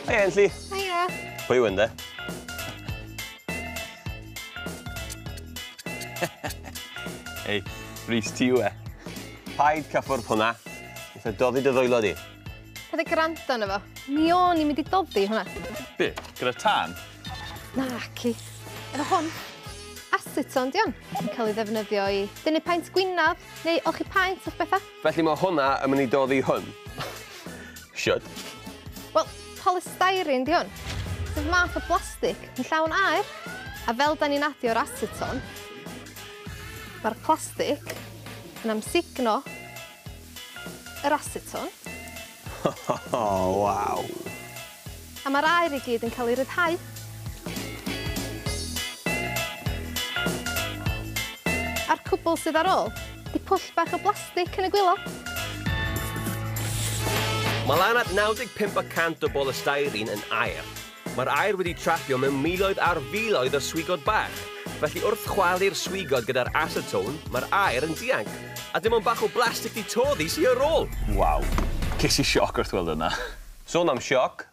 Hei, Enlli. Hiya. Pwy yw ynde? Hei, Rhys ti yw e? Paid cyffwrdd hwnna. Nid o doddi dy ddwylo di. Pwede gwrando yna fo. Mi o'n i'n mynd i doddi hwnna. Be, gyda tân? Naci. Efo hwn. Aceton, di o'n? Yn cael ei ddefnyddio i dynnu paent gwynaf neu olchi paent o'ch bethau. Felly mae hwnna yn mynd i doddi hwn. Should. Wel, polystyrene di hwn. Sef math o blastig yn llawn aer. A fel da ni'n adio'r aceton, mae'r plastig yn amsugno yr aceton. Waw. A mae'r aer i gyd yn cael ei ryddhau. A'r cwbl sydd ar ôl, di pwll bach o blastig yn y gwilo. Mae lan at 95% o polystyrene yn aer. Mae'r aer wedi trapio mewn miloedd ar filoedd o swigod bach. Felly wrth chwalu'r swigod gyda'r aceton, mae'r aer yn dianc. A dim ond bach o blastig di toddi sy'n ar ôl. Waw. Ces i sioc wrth weld yna. Sôn am sioc,